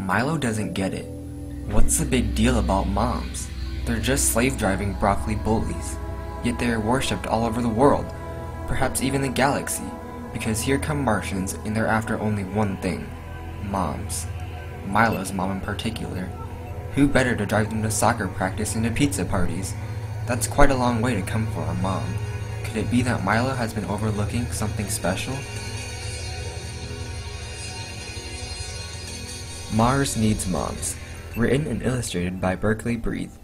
Milo doesn't get it. What's the big deal about moms? They're just slave-driving broccoli bullies. Yet they are worshipped all over the world, perhaps even the galaxy, because here come Martians and they're after only one thing: moms. Milo's mom in particular. Who better to drive them to soccer practice and to pizza parties? That's quite a long way to come for a mom. Could it be that Milo has been overlooking something special? Mars Needs Moms. Written and illustrated by Berkeley Breathe.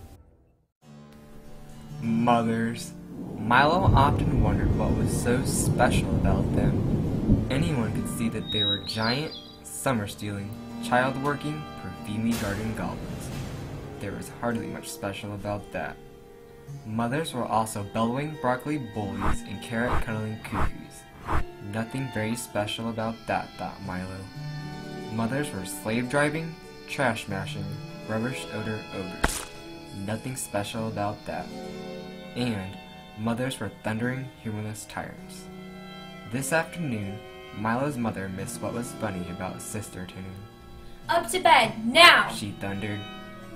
Mothers. Milo often wondered what was so special about them. Anyone could see that they were giant, summer-stealing, child-working, perfumey garden goblins. There was hardly much special about that. Mothers were also bellowing broccoli bullies and carrot-cuddling cuckoos. Nothing very special about that, thought Milo. Mothers were slave-driving, trash-mashing, rubbish-odor ogres. Nothing special about that. And mothers were thundering, humorless tyrants. This afternoon, Milo's mother missed what was funny about Sister Tune. Up to bed, now! She thundered.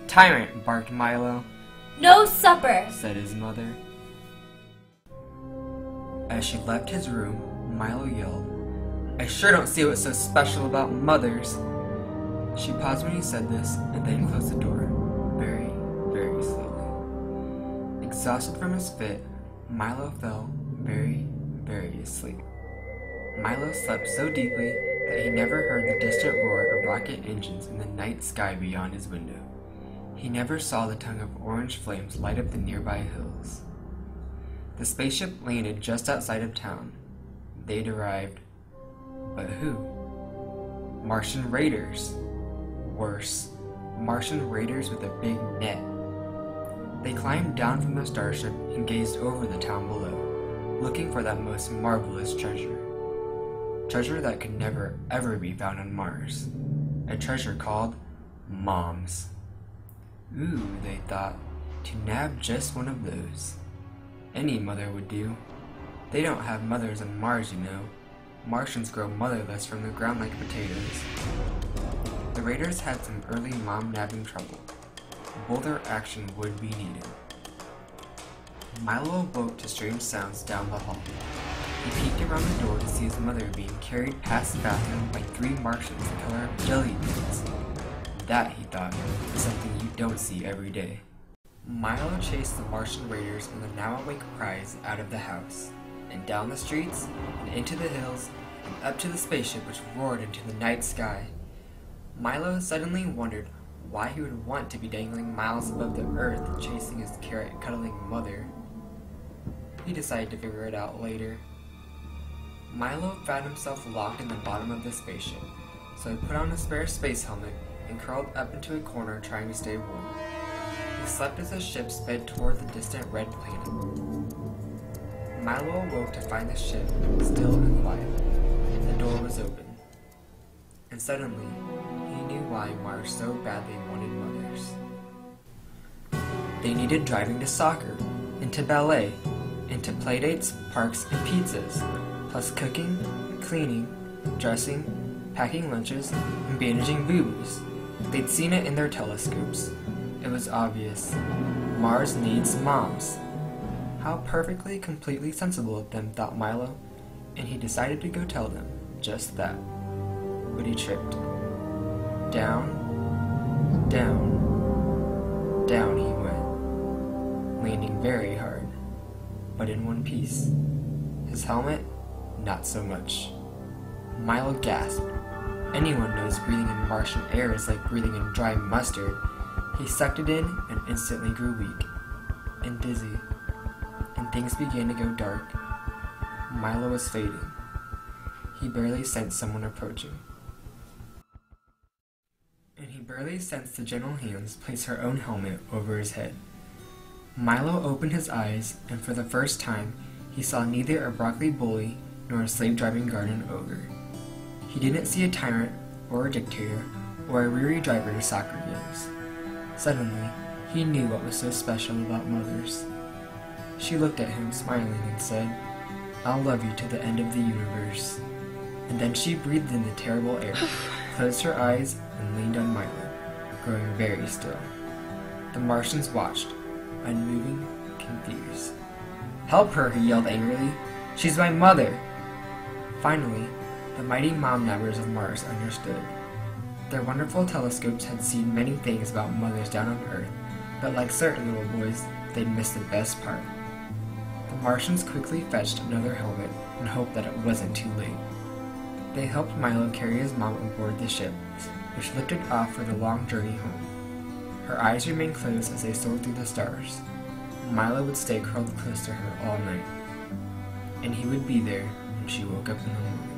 Tyrant, barked Milo. No supper, said his mother. As she left his room, Milo yelled, I sure don't see what's so special about mothers. She paused when he said this, and then closed the door, very, very slowly. Exhausted from his fit, Milo fell very, very asleep. Milo slept so deeply that he never heard the distant roar of rocket engines in the night sky beyond his window. He never saw the tongue of orange flames light up the nearby hills. The spaceship landed just outside of town. They'd arrived. But who? Martian raiders. Worse, Martian raiders with a big net. They climbed down from the starship and gazed over the town below, looking for that most marvelous treasure. Treasure that could never, ever be found on Mars. A treasure called moms. Ooh, they thought, to nab just one of those. Any mother would do. They don't have mothers on Mars, you know. Martians grow motherless from the ground like potatoes. The raiders had some early mom nabbing trouble. Bolder action would be needed. Milo awoke to strange sounds down the hall. He peeked around the door to see his mother being carried past the bathroom by 3 Martians the color of jelly beans. That, he thought, is something you don't see every day. Milo chased the Martian raiders and the now-awake prize out of the house, and down the streets, and into the hills, and up to the spaceship which roared into the night sky. Milo suddenly wondered why he would want to be dangling miles above the earth chasing his carrot-cuddling mother. He decided to figure it out later. Milo found himself locked in the bottom of the spaceship, so he put on a spare space helmet and curled up into a corner trying to stay warm. He slept as the ship sped toward the distant red planet. Milo awoke to find the ship still and quiet. The door was open. And suddenly, he knew why Mars so badly wanted mothers. They needed driving to soccer, and to ballet, and to playdates, parks, and pizzas, plus cooking, cleaning, dressing, packing lunches, and bandaging boo-boos. They'd seen it in their telescopes. It was obvious. Mars needs moms. How perfectly, completely sensible of them, thought Milo, and he decided to go tell them just that. But he tripped. Down, down, down he went, landing very hard, but in one piece. His helmet, not so much. Milo gasped. Anyone knows breathing in Martian air is like breathing in dry mustard. He sucked it in and instantly grew weak and dizzy, and things began to go dark. Milo was fading. He barely sensed someone approaching. And he barely sensed the gentle hands place her own helmet over his head. Milo opened his eyes, and for the first time, he saw neither a broccoli bully nor a slave-driving garden ogre. He didn't see a tyrant, or a dictator, or a weary driver to soccer games. Suddenly, he knew what was so special about mothers. She looked at him, smiling, and said, I'll love you to the end of the universe. And then she breathed in the terrible air, closed her eyes, and leaned on Milo, growing very still. The Martians watched, unmoving, confused. "Help her!" he yelled angrily. "She's my mother!" Finally, the mighty mom-nabbers of Mars understood. Their wonderful telescopes had seen many things about mothers down on Earth, but like certain little boys, they'd missed the best part. The Martians quickly fetched another helmet and hoped that it wasn't too late. They helped Milo carry his mom aboard the ship, which lifted off for the long journey home. Her eyes remained closed as they soared through the stars. Milo would stay curled close to her all night, and he would be there when she woke up in the morning.